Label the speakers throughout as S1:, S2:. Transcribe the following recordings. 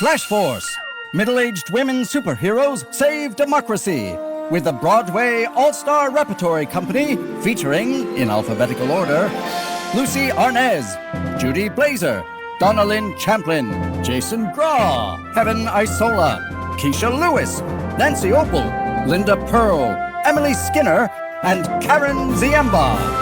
S1: Flash Force. Middle-aged women superheroes save democracy. With the Broadway All-Star Repertory Company featuring, in alphabetical order, Lucy Arnaz, Judy Blazer, Donna Lynn Champlin, Jason Graw, Kevin Isola, Keisha Lewis, Nancy Opal, Linda Pearl, Emily Skinner, and Karen Ziemba.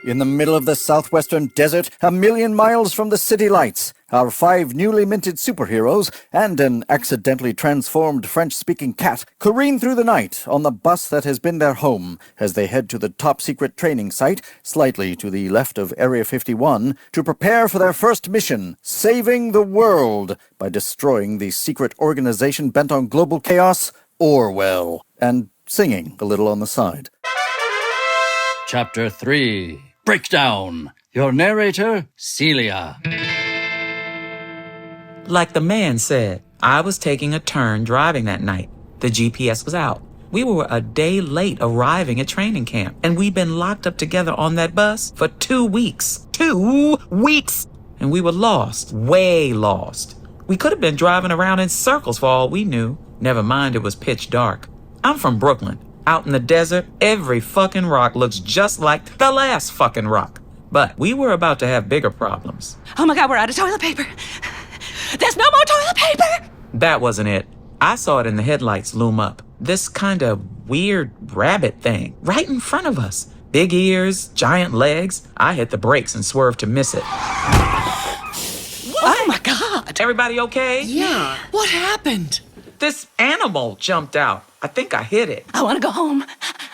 S1: In the middle of the Southwestern desert, a million miles from the city lights, our 5 newly minted superheroes and an accidentally transformed French-speaking cat careen through the night on the bus that has been their home as they head to the top-secret training site, slightly to the left of Area 51, to prepare for their first mission, saving the world by destroying the secret organization bent on global chaos, ORWELL, and singing a little on the side. Chapter 3. Breakdown. Your narrator, Celia.
S2: Like the man said, I was taking a turn driving that night. The GPS was out. We were a day late arriving at training camp, and we'd been locked up together on that bus for 2 weeks. 2 weeks! And we were lost, way lost. We could have been driving around in circles for all we knew. Never mind, it was pitch dark. I'm from Brooklyn. Out in the desert, every fucking rock looks just like the last fucking rock. But we were about to have bigger problems.
S3: Oh my God, we're out of toilet paper. There's no more toilet paper!
S2: That wasn't it. I saw it in the headlights loom up. This kind of weird rabbit thing right in front of us. Big ears, giant legs. I hit the brakes and swerved to miss it.
S3: What? Oh my God!
S2: Everybody okay?
S3: Yeah. What happened?
S2: This animal jumped out. I think I hit it.
S3: I want to go home.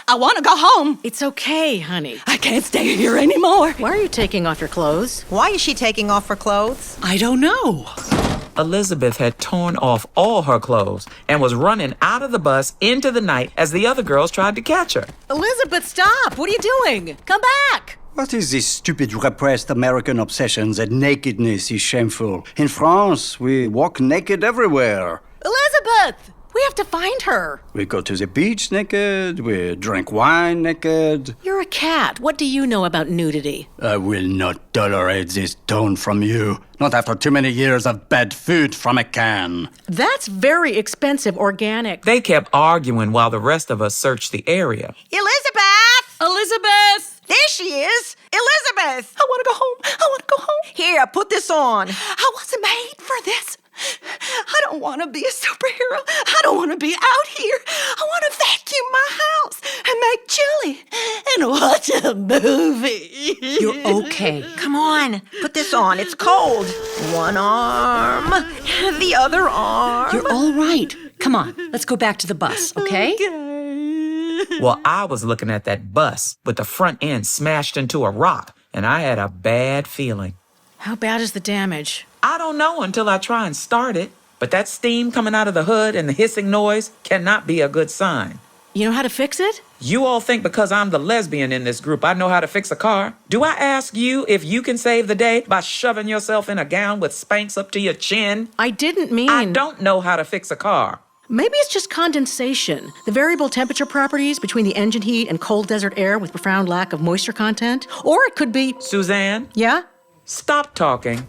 S3: I want to go home.
S4: It's okay, honey.
S3: I can't stay here anymore.
S4: Why are you taking off your clothes?
S5: Why is she taking off her clothes?
S3: I don't know.
S2: Elizabeth had torn off all her clothes and was running out of the bus into the night as the other girls tried to catch her.
S4: Elizabeth, stop! What are you doing? Come back!
S6: What is this stupid repressed American obsession that nakedness is shameful? In France, we walk naked everywhere.
S4: Elizabeth! We have to find her.
S6: We go to the beach naked, we drink wine naked.
S4: You're a cat. What do you know about nudity?
S6: I will not tolerate this tone from you. Not after too many years of bad food from a can.
S4: That's very expensive organic.
S2: They kept arguing while the rest of us searched the area.
S5: Elizabeth!
S3: Elizabeth!
S5: There she is! Elizabeth!
S3: I want to go home. I want to go home.
S5: Here, put this on.
S3: I wasn't made for this. I don't want to be a superhero. I don't want to be out here. I want to vacuum my house and make chili and watch a movie.
S4: You're okay.
S5: Come on, put this on. It's cold. One arm, the other arm.
S4: You're all right. Come on, let's go back to the bus, okay?
S2: Well, I was looking at that bus with the front end smashed into a rock, and I had a bad feeling.
S4: How bad is the damage?
S2: I don't know until I try and start it, but that steam coming out of the hood and the hissing noise cannot be a good sign.
S4: You know how to fix it?
S2: You all think because I'm the lesbian in this group, I know how to fix a car? Do I ask you if you can save the day by shoving yourself in a gown with Spanx up to your chin?
S4: I didn't mean...
S2: I don't know how to fix a car.
S4: Maybe it's just condensation, the variable temperature properties between the engine heat and cold desert air with profound lack of moisture content. Or it could be...
S2: Suzanne?
S4: Yeah?
S2: Stop talking.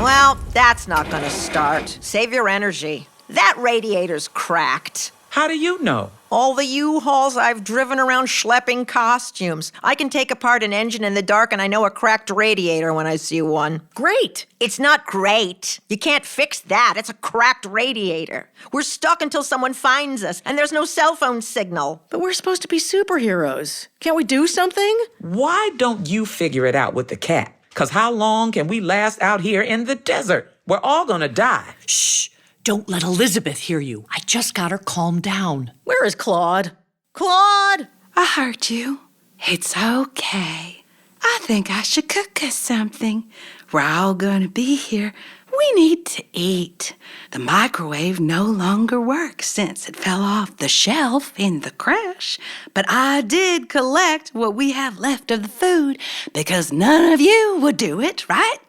S5: Well, that's not going to start. Save your energy. That radiator's cracked.
S2: How do you know?
S5: All the U-Hauls I've driven around schlepping costumes. I can take apart an engine in the dark and I know a cracked radiator when I see one.
S4: Great!
S5: It's not great. You can't fix that. It's a cracked radiator. We're stuck until someone finds us, and there's no cell phone signal.
S4: But we're supposed to be superheroes. Can't we do something?
S2: Why don't you figure it out with the cat? 'Cause how long can we last out here in the desert? We're all gonna die.
S3: Shh. Don't let Elizabeth hear you. I just got her calmed down.
S4: Where is Claude? Claude!
S7: I heard you. It's okay. I think I should cook us something. We're all going to be here. We need to eat. The microwave no longer works since it fell off the shelf in the crash. But I did collect what we have left of the food because none of you would do it, right?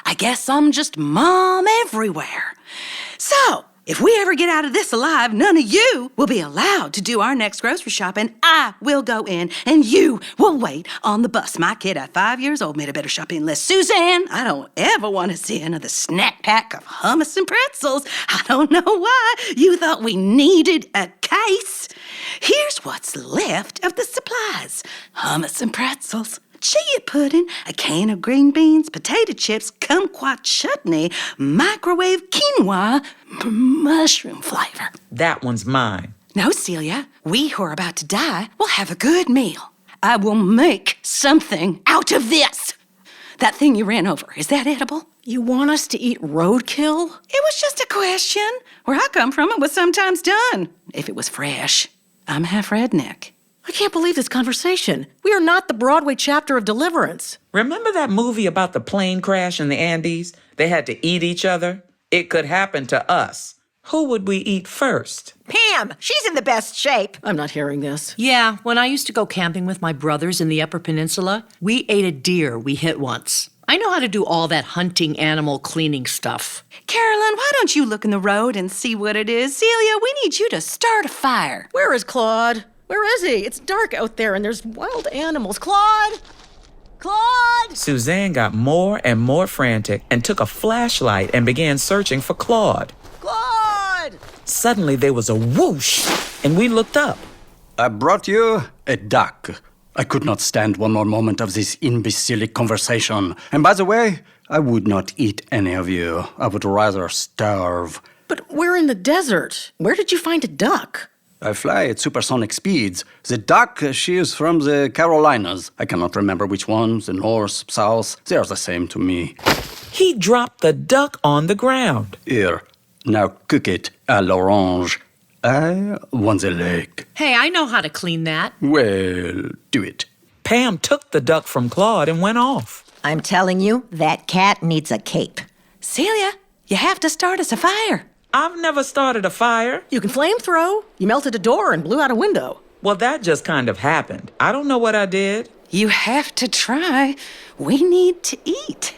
S7: I guess I'm just mom everywhere. So, If we ever get out of this alive, none of you will be allowed to do our next grocery shopping. I will go in, and you will wait on the bus. My kid at 5 years old made a better shopping list. Suzanne, I don't ever want to see another snack pack of hummus and pretzels. I don't know why you thought we needed a case. Here's what's left of the supplies. Hummus and pretzels, chia pudding, a can of green beans, potato chips, kumquat chutney, microwave quinoa, mushroom flavor.
S2: That one's mine.
S7: No, Celia, we who are about to die will have a good meal. I will make something out of this. That thing you ran over, is that edible?
S4: You want us to eat roadkill?
S7: It was just a question. Where I come from, it was sometimes done. If it was fresh. I'm half redneck.
S4: I can't believe this conversation. We are not the Broadway chapter of Deliverance.
S2: Remember that movie about the plane crash in the Andes? They had to eat each other? It could happen to us. Who would we eat first?
S5: Pam, she's in the best shape.
S4: I'm not hearing this.
S8: Yeah, when I used to go camping with my brothers in the Upper Peninsula, we ate a deer we hit once. I know how to do all that hunting, animal cleaning stuff.
S7: Carolyn, why don't you look in the road and see what it is? Celia, we need you to start a fire.
S4: Where is Claude? Where is he? It's dark out there and there's wild animals. Claude! Claude!
S2: Suzanne got more and more frantic and took a flashlight and began searching for Claude.
S4: Claude!
S2: Suddenly there was a whoosh, and we looked up.
S6: I brought you a duck. I could not stand one more moment of this imbecilic conversation. And by the way, I would not eat any of you. I would rather starve.
S4: But we're in the desert. Where did you find a duck?
S6: I fly at supersonic speeds. The duck, she is from the Carolinas. I cannot remember which ones, the north, south. They are the same to me.
S2: He dropped the duck on the ground.
S6: Here, now cook it à l'orange. I want the leg.
S8: Hey, I know how to clean that.
S6: Well, do it.
S2: Pam took the duck from Claude and went off.
S5: I'm telling you, that cat needs a cape.
S7: Celia, you have to start us a fire.
S2: I've never started a fire.
S4: You can flamethrow. You melted a door and blew out a window.
S2: Well, that just kind of happened. I don't know what I did.
S7: You have to try. We need to eat.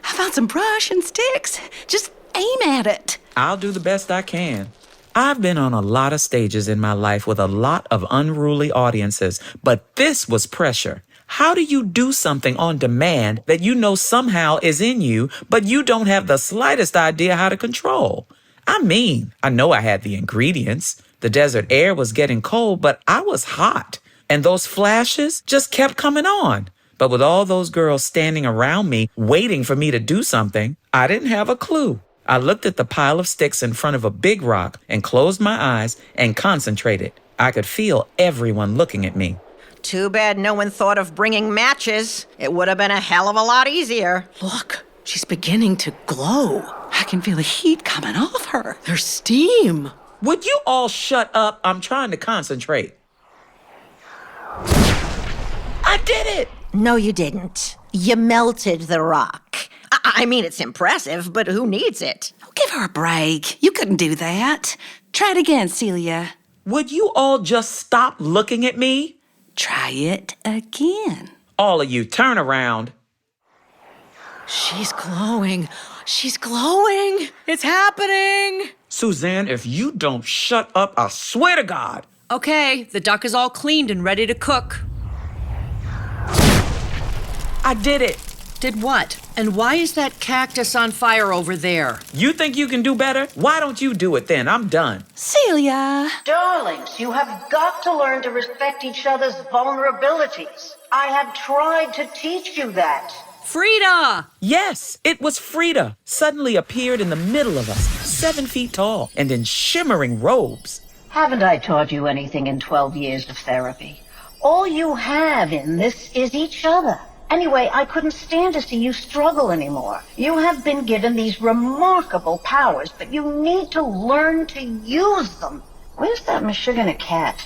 S7: I found some brush and sticks. Just aim at it.
S2: I'll do the best I can. I've been on a lot of stages in my life with a lot of unruly audiences, but this was pressure. How do you do something on demand that you know somehow is in you, but you don't have the slightest idea how to control? I mean, I know I had the ingredients. The desert air was getting cold, but I was hot. And those flashes just kept coming on. But with all those girls standing around me, waiting for me to do something, I didn't have a clue. I looked at the pile of sticks in front of a big rock and closed my eyes and concentrated. I could feel everyone looking at me.
S5: Too bad no one thought of bringing matches. It would have been a hell of a lot easier.
S4: Look, she's beginning to glow.
S7: I can feel the heat coming off her.
S4: There's steam.
S2: Would you all shut up? I'm trying to concentrate. I did it!
S5: No, you didn't. You melted the rock. I mean, it's impressive, but who needs it?
S7: Oh, give her a break. You couldn't do that. Try it again, Celia.
S2: Would you all just stop looking at me?
S7: Try it again.
S2: All of you, turn around.
S4: She's glowing. She's glowing. It's happening.
S2: Suzanne, if you don't shut up, I swear to God.
S8: Okay, the duck is all cleaned and ready to cook.
S2: I did it.
S8: Did what? And why is that cactus on fire over there?
S2: You think you can do better? Why don't you do it then? I'm done.
S7: Celia.
S9: Darlings, you have got to learn to respect each other's vulnerabilities. I have tried to teach you that.
S8: Frida!
S2: Yes, it was Frida. Suddenly appeared in the middle of us, 7 feet tall and in shimmering robes.
S9: Haven't I taught you anything in 12 years of therapy? All you have in this is each other. Anyway, I couldn't stand to see you struggle anymore. You have been given these remarkable powers, but you need to learn to use them. Where's that Michigan cat?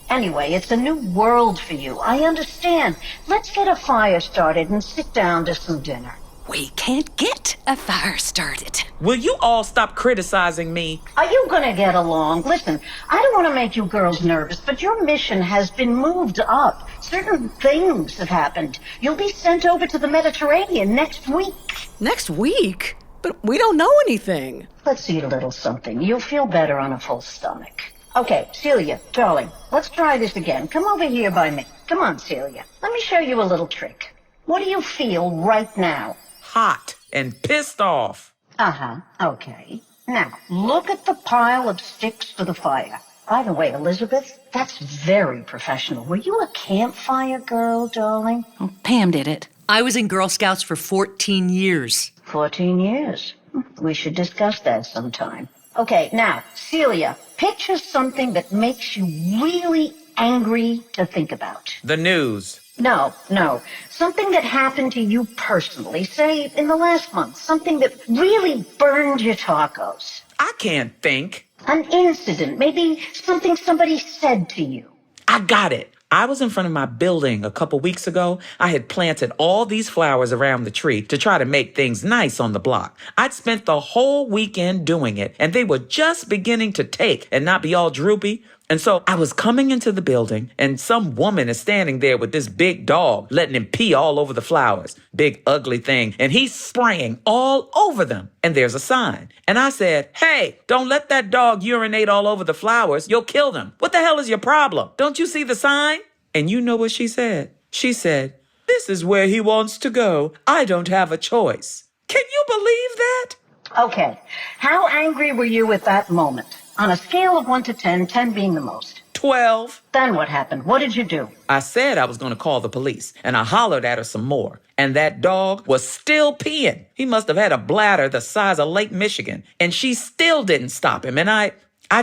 S9: Anyway, it's a new world for you. I understand. Let's get a fire started and sit down to some dinner.
S7: We can't get a fire started.
S2: Will you all stop criticizing me?
S9: Are you gonna get along? Listen, I don't want to make you girls nervous, but your mission has been moved up. Certain things have happened. You'll be sent over to the Mediterranean next week.
S4: Next week? But we don't know anything.
S9: Let's eat a little something. You'll feel better on a full stomach. Okay, Celia, darling, let's try this again. Come over here by me. Come on, Celia. Let me show you a little trick. What do you feel right now?
S2: Hot and pissed off.
S9: Uh-huh, okay. Now, look at the pile of sticks for the fire. By the way, Elizabeth, that's very professional. Were you a campfire girl, darling?
S7: Oh, Pam did it.
S8: I was in Girl Scouts for 14 years.
S9: 14 years. We should discuss that sometime. Okay, now, Celia, picture something that makes you really angry to think about.
S2: The news.
S9: No. Something that happened to you personally, say in the last month. Something that really burned your tacos.
S2: I can't think.
S9: An incident, maybe something somebody said to you.
S2: I got it. I was in front of my building a couple weeks ago. I had planted all these flowers around the tree to try to make things nice on the block. I'd spent the whole weekend doing it, and they were just beginning to take and not be all droopy. And so I was coming into the building, and some woman is standing there with this big dog, letting him pee all over the flowers. Big, ugly thing. And he's spraying all over them. And there's a sign. And I said, "Hey, don't let that dog urinate all over the flowers. You'll kill them. What the hell is your problem? Don't you see the sign?" And you know what she said? She said, "This is where he wants to go. I don't have a choice." Can you believe that?
S9: Okay, how angry were you at that moment? On a scale of 1 to 10, 10 being the most.
S2: 12.
S9: Then what happened? What did you do?
S2: I said I was going to call the police, and I hollered at her some more. And that dog was still peeing. He must have had a bladder the size of Lake Michigan, and she still didn't stop him, and I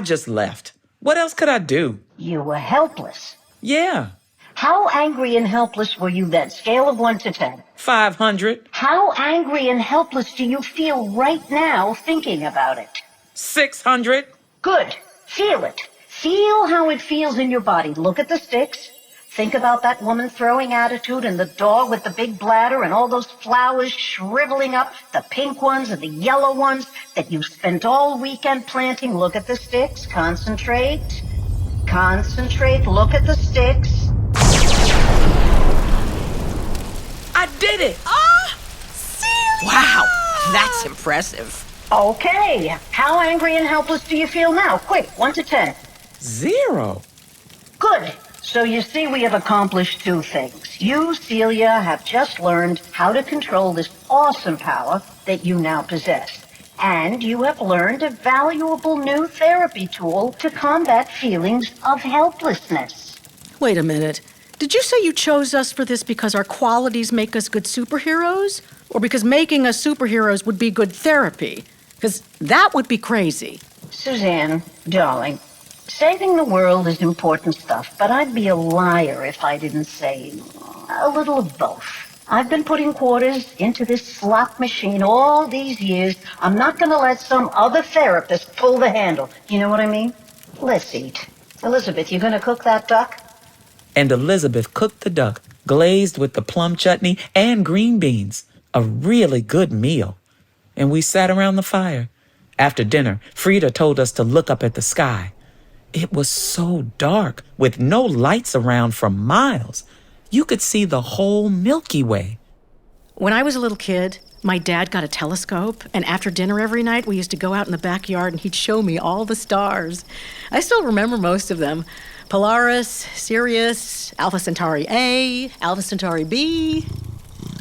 S2: just left. What else could I do?
S9: You were helpless.
S2: Yeah.
S9: How angry and helpless were you then? Scale of 1 to 10.
S2: 500.
S9: How angry and helpless do you feel right now thinking about it?
S2: 600.
S9: Good. Feel it. Feel how it feels in your body. Look at the sticks. Think about that woman throwing attitude and the dog with the big bladder and all those flowers shriveling up, the pink ones and the yellow ones that you spent all weekend planting. Look at the sticks. Concentrate. Concentrate. Look at the sticks.
S2: I did it.
S3: Celia!
S5: Wow, that's impressive.
S9: Okay. How angry and helpless do you feel now? Quick, 1 to 10.
S2: 0.
S9: Good. So you see, we have accomplished 2 things. You, Celia, have just learned how to control this awesome power that you now possess. And you have learned a valuable new therapy tool to combat feelings of helplessness.
S4: Wait a minute. Did you say you chose us for this because our qualities make us good superheroes? Or because making us superheroes would be good therapy? Because that would be crazy.
S9: Suzanne, darling, saving the world is important stuff, but I'd be a liar if I didn't say a little of both. I've been putting quarters into this slot machine all these years. I'm not going to let some other therapist pull the handle. You know what I mean? Let's eat. Elizabeth, you going to cook that duck?
S2: And Elizabeth cooked the duck, glazed with the plum chutney and green beans. A really good meal. And we sat around the fire. After dinner, Frida told us to look up at the sky. It was so dark, with no lights around for miles. You could see the whole Milky Way.
S4: When I was a little kid, my dad got a telescope, and after dinner every night, we used to go out in the backyard and he'd show me all the stars. I still remember most of them. Polaris, Sirius, Alpha Centauri A, Alpha Centauri B.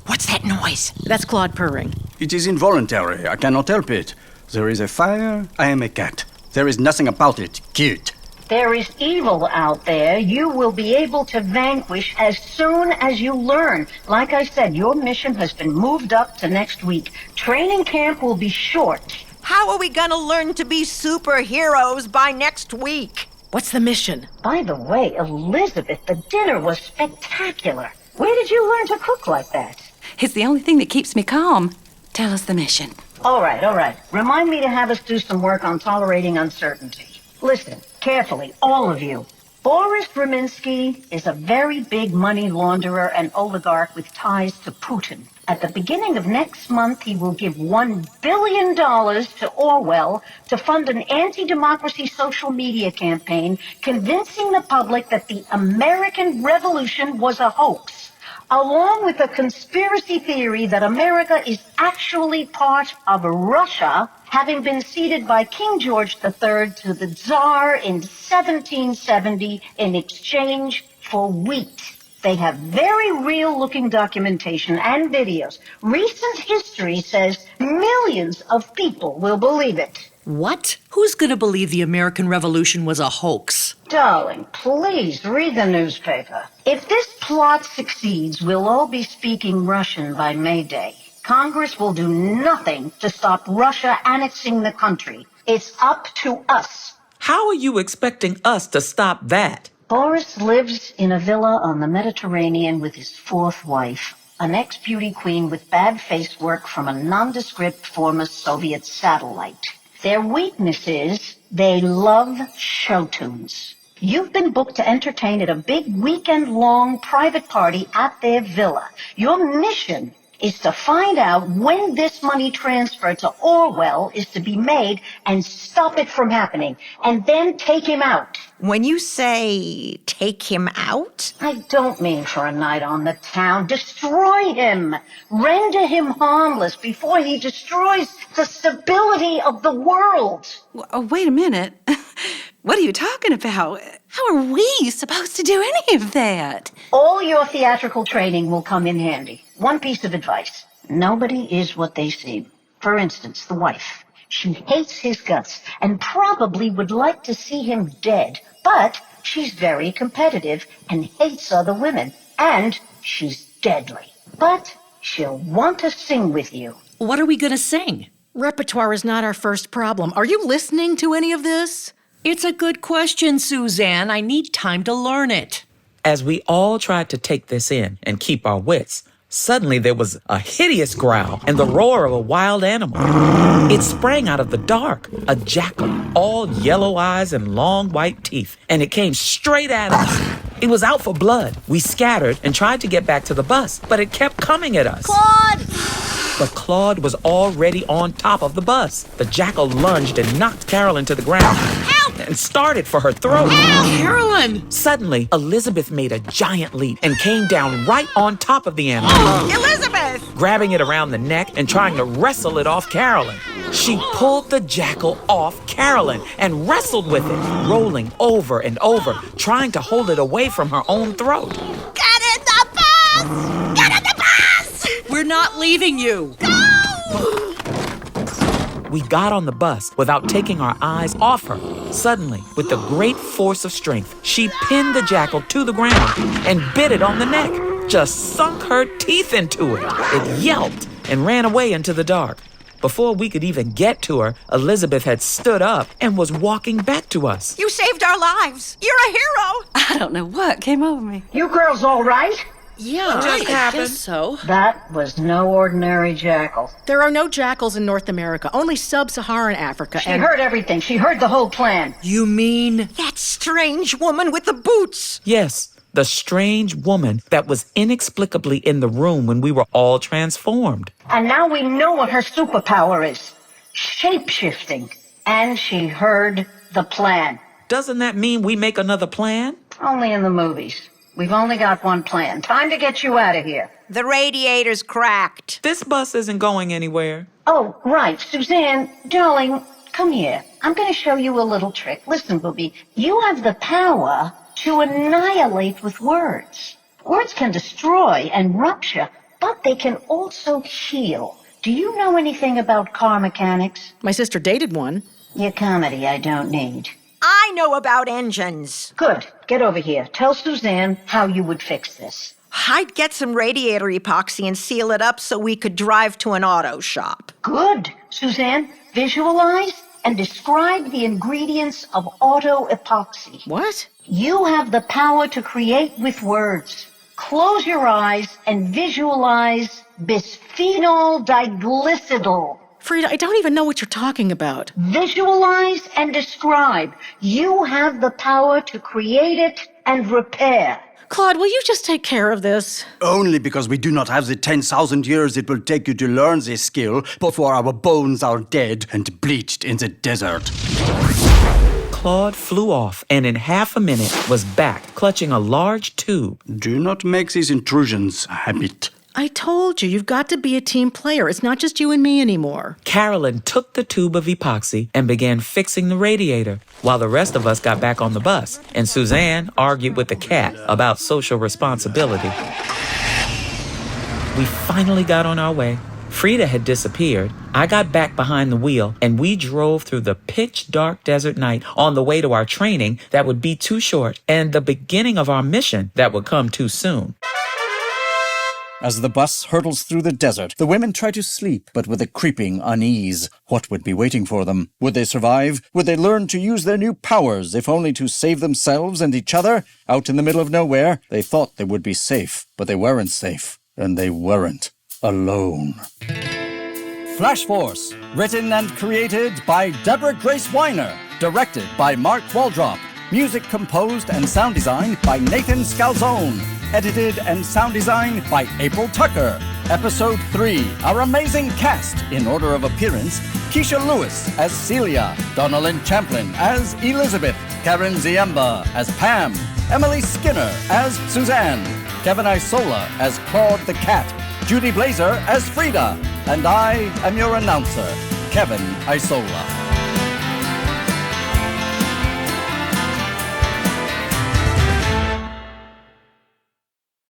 S5: What's that noise?
S4: That's Claude purring.
S6: It is involuntary. I cannot help it. There is a fire. I am a cat. There is nothing about it. Cute.
S9: There is evil out there you will be able to vanquish as soon as you learn. Like I said, your mission has been moved up to next week. Training camp will be short.
S5: How are we gonna learn to be superheroes by next week?
S4: What's the mission?
S9: By the way, Elizabeth, the dinner was spectacular. Where did you learn to cook like that?
S7: It's the only thing that keeps me calm. Tell us the mission.
S9: All right. Remind me to have us do some work on tolerating uncertainty. Listen, carefully, all of you. Boris Brzezinski is a very big money launderer and oligarch with ties to Putin. At the beginning of next month, he will give $1 billion to ORWELL to fund an anti-democracy social media campaign convincing the public that the American Revolution was a hoax. along with the conspiracy theory that America is actually part of Russia, having been ceded by King George III to the Tsar in 1770 in exchange for wheat. They have very real-looking documentation and videos. Recent history says millions of people will believe it.
S8: What? Who's going to believe the American Revolution was a hoax?
S9: Darling, please read the newspaper. If this plot succeeds, we'll all be speaking Russian by May Day. Congress will do nothing to stop Russia annexing the country. It's up to us.
S2: How are you expecting us to stop that?
S9: Boris lives in a villa on the Mediterranean with his fourth wife, an ex-beauty queen with bad face work from a nondescript former Soviet satellite. Their weakness is they love show tunes. You've been booked to entertain at a big weekend-long private party at their villa. Your mission is to find out when this money transfer to ORWELL is to be made and stop it from happening, and then take him out.
S5: When you say take him out?
S9: I don't mean for a night on the town. Destroy him. Render him harmless before he destroys the stability of the world.
S7: Wait a minute. What are you talking about? How are we supposed to do any of that?
S9: All your theatrical training will come in handy. One piece of advice. Nobody is what they seem. For instance, the wife. She hates his guts and probably would like to see him dead. But she's very competitive and hates other women. And she's deadly. But she'll want to sing with you.
S8: What are we going to sing?
S4: Repertoire is not our first problem. Are you listening to any of this?
S8: It's a good question, Suzanne. I need time to learn it.
S2: As we all tried to take this in and keep our wits, suddenly there was a hideous growl and the roar of a wild animal. It sprang out of the dark, a jackal, all yellow eyes and long white teeth, and it came straight at us. It was out for blood. We scattered and tried to get back to the bus, but it kept coming at us.
S4: Claude!
S2: But Claude was already on top of the bus. The jackal lunged and knocked Carolyn to the ground. Help! And started for her throat.
S8: Help! Carolyn!
S2: Suddenly, Elizabeth made a giant leap and came down right on top of the animal.
S5: Elizabeth!
S2: Grabbing it around the neck and trying to wrestle it off Carolyn. She pulled the jackal off Carolyn and wrestled with it, rolling over and over, trying to hold it away from her own throat.
S3: Get in the bus! Get in the bus!
S8: We're not leaving you.
S2: We got on the bus without taking our eyes off her. Suddenly, with the great force of strength, she pinned the jackal to the ground and bit it on the neck. Just sunk her teeth into it. It yelped and ran away into the dark. Before we could even get to her, Elizabeth had stood up and was walking back to us.
S5: You saved our lives. You're a hero.
S7: I don't know what came over me.
S9: You girls all right?
S8: Yeah,
S2: just
S8: I
S2: happened.
S8: guess so.
S9: That was no ordinary jackal.
S4: There are no jackals in North America, only sub-Saharan Africa.
S9: She heard everything. She heard the whole plan.
S8: You mean?
S5: That strange woman with the boots.
S2: Yes, the strange woman that was inexplicably in the room when we were all transformed.
S9: And now we know what her superpower is. Shape-shifting. And she heard the plan.
S2: Doesn't that mean we make another plan?
S9: Only in the movies. We've only got one plan. Time to get you out of here.
S5: The radiator's cracked.
S2: This bus isn't going anywhere.
S9: Oh, right. Suzanne, darling, come here. I'm going to show you a little trick. Listen, Booby, you have the power to annihilate with words. Words can destroy and rupture, but they can also heal. Do you know anything about car mechanics?
S4: My sister dated one.
S9: Your comedy I don't need.
S5: I know about engines.
S9: Good. Get over here. Tell Suzanne how you would fix this.
S5: I'd get some radiator epoxy and seal it up so we could drive to an auto shop.
S9: Good. Suzanne, visualize and describe the ingredients of auto epoxy.
S4: What?
S9: You have the power to create with words. Close your eyes and visualize bisphenol diglycidal.
S4: Frida, I don't even know what you're talking about.
S9: Visualize and describe. You have the power to create it and repair.
S4: Claude, will you just take care of this?
S6: Only because we do not have the 10,000 years it will take you to learn this skill before our bones are dead and bleached in the desert.
S2: Claude flew off and in half a minute was back, clutching a large tube.
S6: Do not make these intrusions a habit.
S4: I told you, you've got to be a team player. It's not just you and me anymore.
S2: Carolyn took the tube of epoxy and began fixing the radiator, while the rest of us got back on the bus, and Suzanne argued with the cat about social responsibility. We finally got on our way. Frida had disappeared. I got back behind the wheel, and we drove through the pitch-dark desert night on the way to our training that would be too short and the beginning of our mission that would come too soon.
S1: As the bus hurtles through the desert, the women try to sleep, but with a creeping unease. What would be waiting for them? Would they survive? Would they learn to use their new powers, if only to save themselves and each other? Out in the middle of nowhere, they thought they would be safe, but they weren't safe. And they weren't alone. Flash Force, written and created by Deborah Grace Weiner, directed by Mark Waldrop, music composed and sound designed by Nathan Scalzone, edited and sound designed by April Tucker. Episode 3, our amazing cast in order of appearance: Keisha Lewis as Celia, Donalyn Champlin as Elizabeth, Karen Ziemba as Pam, Emily Skinner as Suzanne, Kevin Isola as Claude the Cat, Judy Blazer as Frida, and I am your announcer, Kevin Isola.